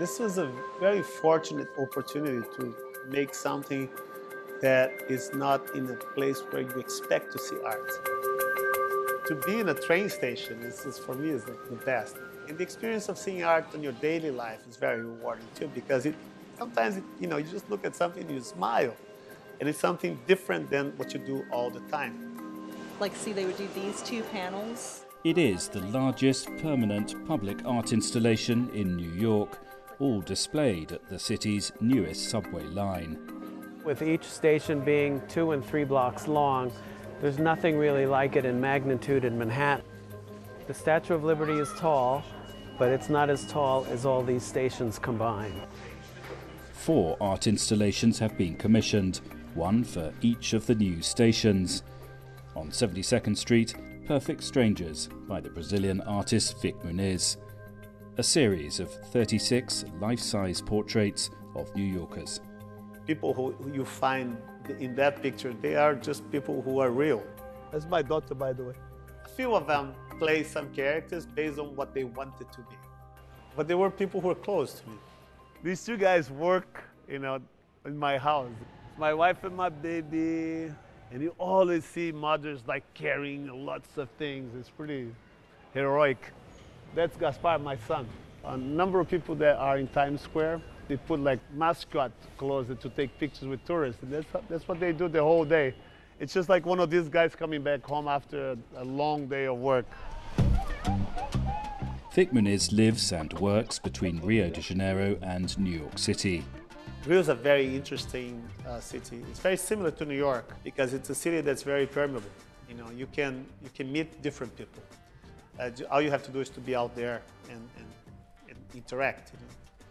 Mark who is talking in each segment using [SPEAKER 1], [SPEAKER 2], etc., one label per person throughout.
[SPEAKER 1] This was a very fortunate opportunity to make something that is not in a place where you expect to see art. To be in a train station for me, is the best. And the experience of seeing art in your daily life is very rewarding too, because sometimes you just look at something and you smile, and it's something different than what you do all the time.
[SPEAKER 2] Like, see, they would do these two panels.
[SPEAKER 3] It is the largest permanent public art installation in New York, all displayed at the city's newest subway line.
[SPEAKER 4] With each station being 2 and 3 blocks long, there's nothing really like it in magnitude in Manhattan. The Statue of Liberty is tall, but it's not as tall as all these stations combined.
[SPEAKER 3] 4 art installations have been commissioned, one for each of the new stations. On 72nd Street, Perfect Strangers by the Brazilian artist Vic Muniz. A series of 36 life-size portraits of New Yorkers.
[SPEAKER 1] People who you find in that picture, they are just people who are real. That's my daughter, by the way. A few of them play some characters based on what they wanted to be. But they were people who were close to me. These 2 guys work, in my house. My wife and my baby. And you always see mothers like carrying lots of things. It's pretty heroic. That's Gaspar, my son. A number of people that are in Times Square, they put like mascot clothes to take pictures with tourists. And that's what they do the whole day. It's just like one of these guys coming back home after a long day of work.
[SPEAKER 3] Vic Muniz lives and works between Rio de Janeiro and New York City.
[SPEAKER 1] Rio is a very interesting city. It's very similar to New York because it's a city that's very permeable. You can meet different people. All you have to do is to be out there and interact.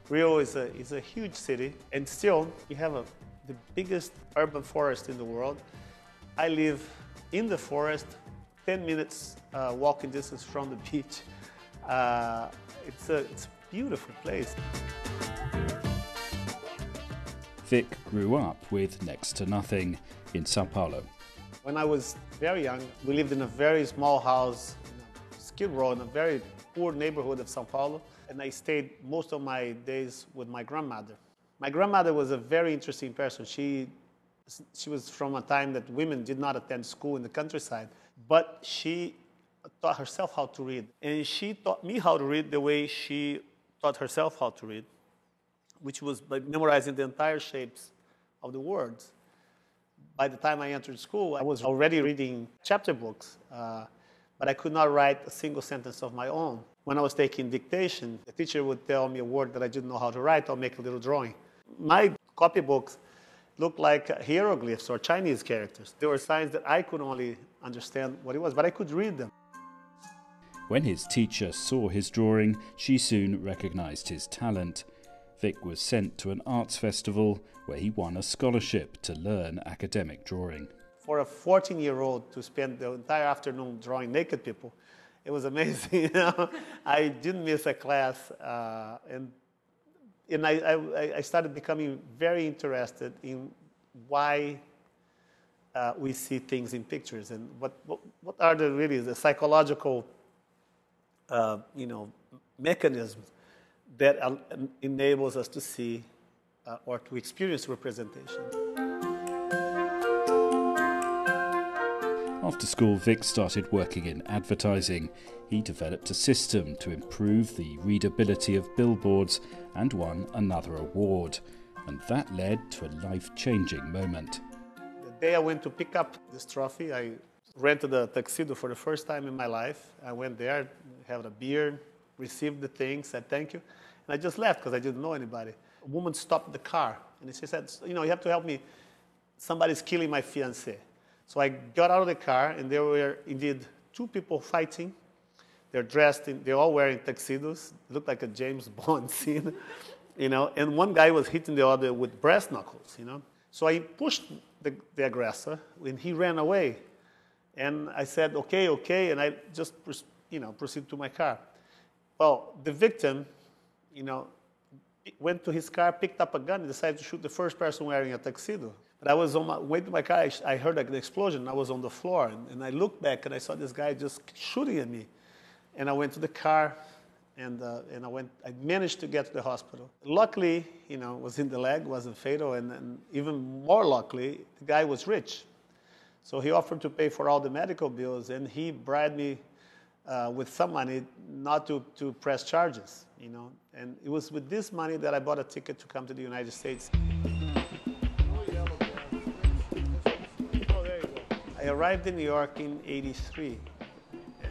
[SPEAKER 1] Rio is a huge city, and still you have the biggest urban forest in the world. I live in the forest, 10 minutes walking distance from the beach. It's a beautiful place.
[SPEAKER 3] Vic grew up with next to nothing in Sao Paulo.
[SPEAKER 1] When I was very young, we lived in a very small house, Skid Row, in a very poor neighborhood of Sao Paulo, and I stayed most of my days with my grandmother. My grandmother was a very interesting person. She was from a time that women did not attend school in the countryside, but she taught herself how to read. And she taught me how to read the way she taught herself how to read, which was by memorizing the entire shapes of the words. By the time I entered school, I was already reading chapter books, but I could not write a single sentence of my own. When I was taking dictation, the teacher would tell me a word that I didn't know how to write. I'll make a little drawing. My copybooks looked like hieroglyphs or Chinese characters. There were signs that I could only understand what it was, but I could read them.
[SPEAKER 3] When his teacher saw his drawing, she soon recognized his talent. Vic was sent to an arts festival where he won a scholarship to learn academic drawing.
[SPEAKER 1] For a 14-year-old to spend the entire afternoon drawing naked people, it was amazing. I didn't miss a class, and I started becoming very interested in why we see things in pictures and what are the psychological mechanisms that enables us to see or to experience representation.
[SPEAKER 3] After school, Vic started working in advertising. He developed a system to improve the readability of billboards and won another award. And that led to a life-changing moment.
[SPEAKER 1] The day I went to pick up this trophy, I rented a tuxedo for the first time in my life. I went there, had a beer, received the thing, said thank you, and I just left because I didn't know anybody. A woman stopped the car, and she said, you have to help me. Somebody's killing my fiancé. So I got out of the car, and there were indeed 2 people fighting. They're all wearing tuxedos. It looked like a James Bond scene, and one guy was hitting the other with brass knuckles, So I pushed the aggressor, and he ran away. And I said, okay, and I just, proceeded to my car. Well, the victim, went to his car, picked up a gun, and decided to shoot the first person wearing a tuxedo. But I was on my way to my car, I heard an explosion. I was on the floor, and I looked back, and I saw this guy just shooting at me. And I went to the car, and I managed to get to the hospital. Luckily, it was in the leg, wasn't fatal, and even more luckily, the guy was rich. So he offered to pay for all the medical bills, and he bribed me with some money not to press charges, And it was with this money that I bought a ticket to come to the United States. I arrived in New York in '83,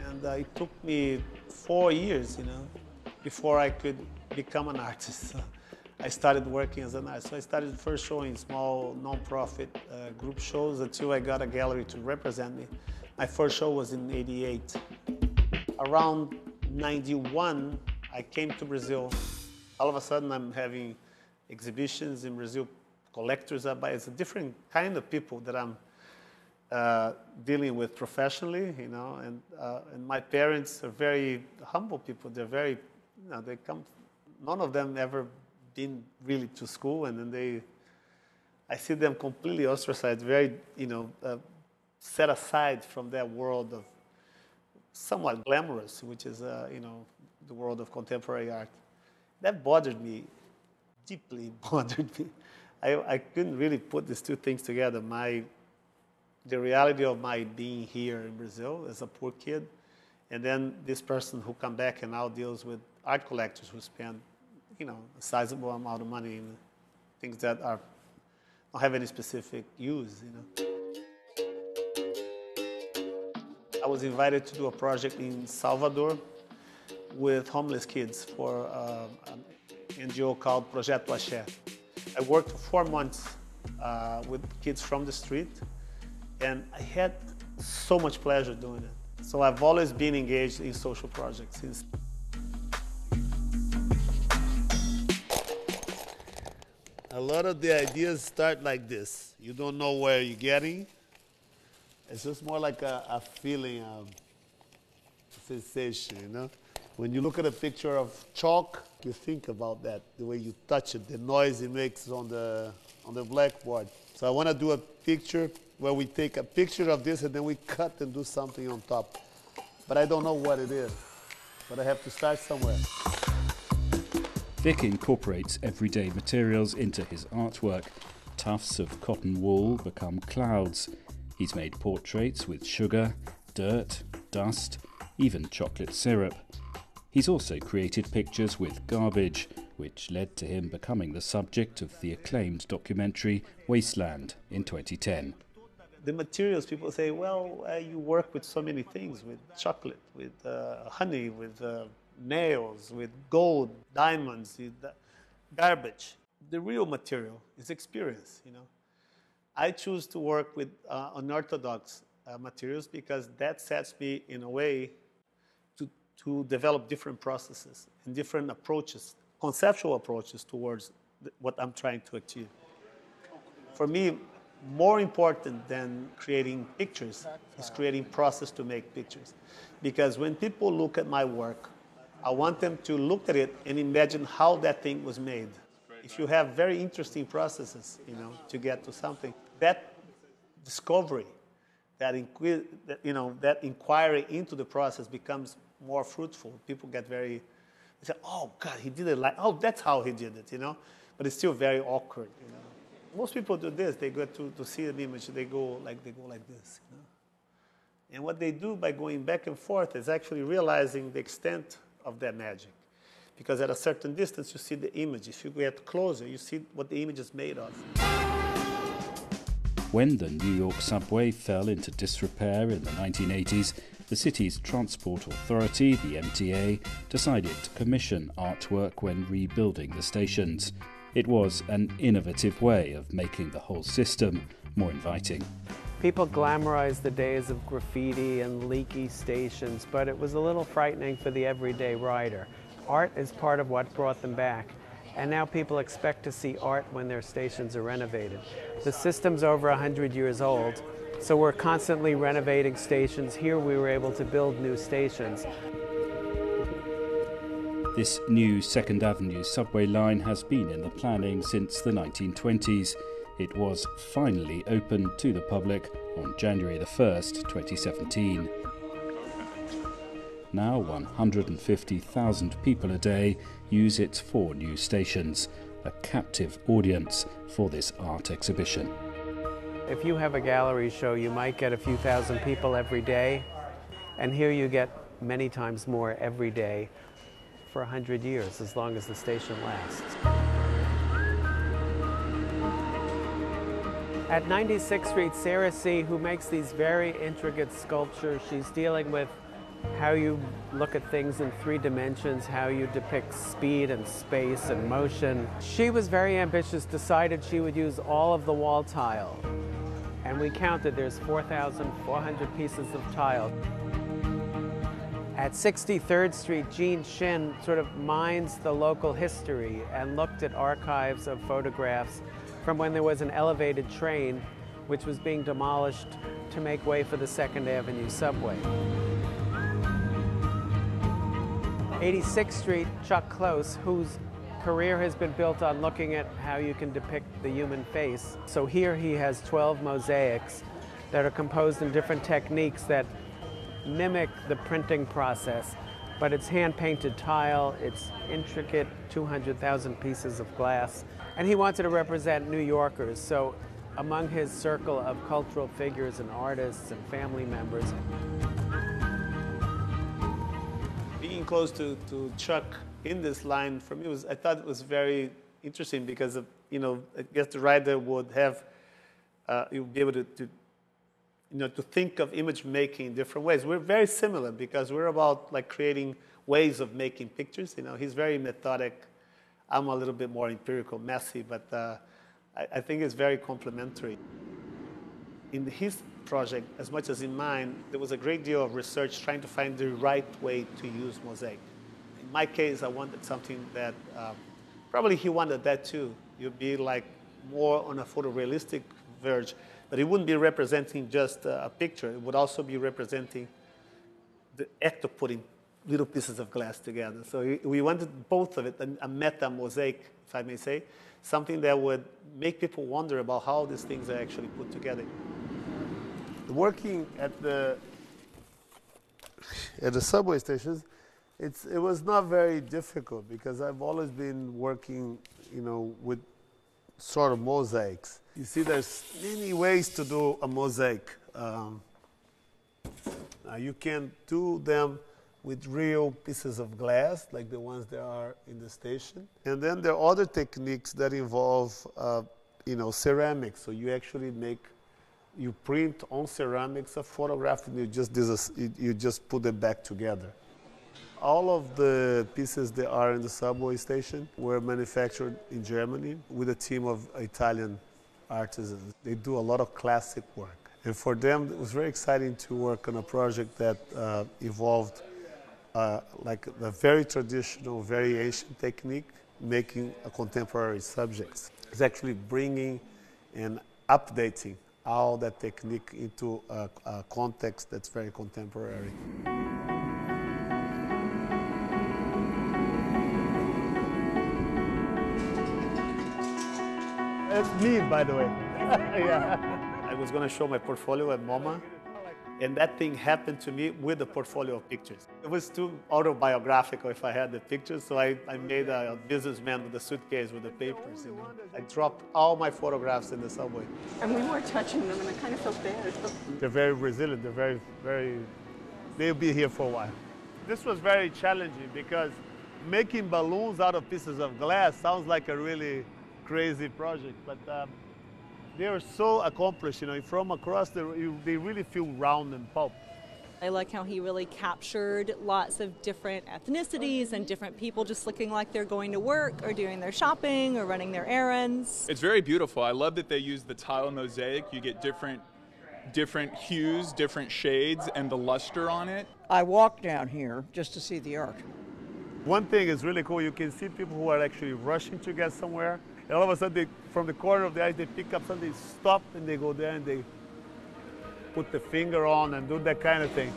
[SPEAKER 1] and it took me 4 years, before I could become an artist. I started working as an artist. So I started first showing small non-profit group shows until I got a gallery to represent me. My first show was in '88. Around '91, I came to Brazil. All of a sudden, I'm having exhibitions in Brazil. Collectors are by. It's a different kind of people that I'm dealing with professionally, and my parents are very humble people. They're very, they come, none of them ever been really to school, and then I see them completely ostracized, very, set aside from that world of somewhat glamorous, which is, the world of contemporary art. That bothered me, deeply bothered me. I couldn't really put these two things together. The reality of my being here in Brazil as a poor kid, and then this person who come back and now deals with art collectors who spend, a sizable amount of money in things that don't have any specific use, I was invited to do a project in Salvador with homeless kids for an NGO called Projeto Axé. I worked for 4 months with kids from the street, and I had so much pleasure doing it. So I've always been engaged in social projects since. A lot of the ideas start like this. You don't know where you're getting. It's just more like a feeling of sensation, When you look at a picture of chalk, you think about that, the way you touch it, the noise it makes on the blackboard. So I want to do a picture where we take a picture of this and then we cut and do something on top. But I don't know what it is. But I have to start somewhere.
[SPEAKER 3] Vic incorporates everyday materials into his artwork. Tufts of cotton wool become clouds. He's made portraits with sugar, dirt, dust, even chocolate syrup. He's also created pictures with garbage, which led to him becoming the subject of the acclaimed documentary Wasteland in 2010.
[SPEAKER 1] The materials, people say, well, you work with so many things, with chocolate, with honey, with nails, with gold, diamonds, garbage. The real material is experience, I choose to work with unorthodox materials because that sets me in a way to develop different processes and different approaches, conceptual approaches towards what I'm trying to achieve. For me, more important than creating pictures is creating process to make pictures. Because when people look at my work, I want them to look at it and imagine how that thing was made. If you have very interesting processes, to get to something, that discovery, that inquiry into the process becomes more fruitful. People get they say, oh God, he did it that's how he did it, But it's still very awkward, Most people do this. They go to see an image. They go like this, And what they do by going back and forth is actually realizing the extent of that magic, because at a certain distance you see the image. If you get closer, you see what the image is made of.
[SPEAKER 3] When the New York subway fell into disrepair in the 1980s, the city's transport authority, the MTA, decided to commission artwork when rebuilding the stations. It was an innovative way of making the whole system more inviting.
[SPEAKER 4] People glamorized the days of graffiti and leaky stations, but it was a little frightening for the everyday rider. Art is part of what brought them back, and now people expect to see art when their stations are renovated. The system's over 100 years old, so we're constantly renovating stations. Here we were able to build new stations.
[SPEAKER 3] This new 2nd Avenue subway line has been in the planning since the 1920s. It was finally opened to the public on January the 1st, 2017. Now 150,000 people a day use its 4 news stations, a captive audience for this art exhibition.
[SPEAKER 4] If you have a gallery show, you might get a few thousand people every day, and here you get many times more every day for 100 years, as long as the station lasts. At 96th Street, Sarah C., who makes these very intricate sculptures, she's dealing with how you look at things in 3 dimensions, how you depict speed and space and motion. She was very ambitious, decided she would use all of the wall tile. And we counted, there's 4,400 pieces of tile. At 63rd Street, Jean Shin sort of mines the local history and looked at archives of photographs from when there was an elevated train which was being demolished to make way for the 2nd Avenue subway. 86th Street, Chuck Close, whose career has been built on looking at how you can depict the human face. So here he has 12 mosaics that are composed in different techniques that mimic the printing process, but it's hand-painted tile, it's intricate 200,000 pieces of glass, and he wanted to represent New Yorkers. So among his circle of cultural figures and artists and family members.
[SPEAKER 1] Being close to Chuck in this line, for me, I thought it was very interesting because, of, I guess the writer would have, you would be able to think of image making in different ways. We're very similar because we're about like creating ways of making pictures. He's very methodic. I'm a little bit more empirical, messy, but I think it's very complementary. In his project, as much as in mine, there was a great deal of research trying to find the right way to use mosaic. In my case, I wanted something that, probably he wanted that too. You'd be like more on a photorealistic verge, but it wouldn't be representing just a picture. It would also be representing the act of putting little pieces of glass together. So we wanted both of it, a meta mosaic, if I may say, something that would make people wonder about how these things are actually put together.
[SPEAKER 5] Working at the subway stations, it was not very difficult because I've always been working, with sort of mosaics. You see, there's many ways to do a mosaic. You can do them with real pieces of glass, like the ones that are in the station. And then there are other techniques that involve, ceramics. So you actually you print on ceramics a photograph and you just put them back together. All of the pieces that are in the subway station were manufactured in Germany with a team of Italian artisans. They do a lot of classic work. And for them, it was very exciting to work on a project that involved like a very traditional, very ancient technique, making a contemporary subjects. It's actually bringing and updating all that technique into a context that's very contemporary.
[SPEAKER 1] That's me, by the way. Yeah. I was going to show my portfolio at MoMA, and that thing happened to me with a portfolio of pictures. It was too autobiographical if I had the pictures, so I made a businessman with a suitcase with the papers. I dropped all my photographs in the subway.
[SPEAKER 2] And we were touching them, and I kind of felt bad.
[SPEAKER 5] They're very resilient. They're they'll be here for a while. This was very challenging because making balloons out of pieces of glass sounds like a really crazy project, but they are so accomplished, from across they really feel round and pulp.
[SPEAKER 2] I like how he really captured lots of different ethnicities and different people just looking like they're going to work or doing their shopping or running their errands.
[SPEAKER 6] It's very beautiful. I love that they use the tile mosaic. You get different hues, different shades, and the luster on it.
[SPEAKER 7] I walked down here just to see the art.
[SPEAKER 5] One thing is really cool. You can see people who are actually rushing to get somewhere. And all of a sudden, from the corner of the eye, they pick up something, they stop, and they go there and they put the finger on and do that kind of thing.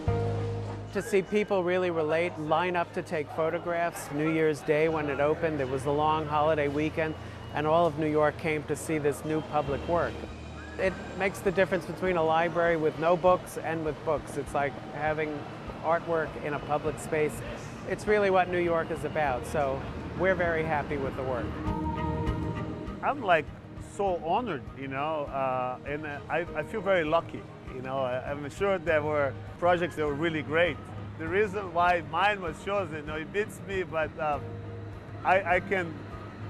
[SPEAKER 4] To see people really relate, line up to take photographs. New Year's Day when it opened, it was a long holiday weekend, and all of New York came to see this new public work. It makes the difference between a library with no books and with books. It's like having artwork in a public space. It's really what New York is about, so we're very happy with the work.
[SPEAKER 1] I'm like so honored, and I feel very lucky. I'm sure there were projects that were really great. The reason why mine was chosen, it beats me, but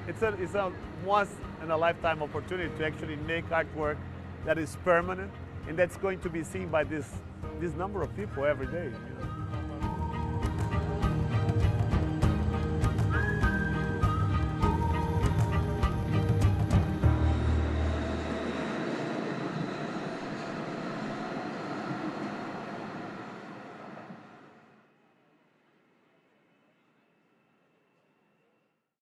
[SPEAKER 1] it's a once in a lifetime opportunity to actually make artwork that is permanent and that's going to be seen by this number of people every day.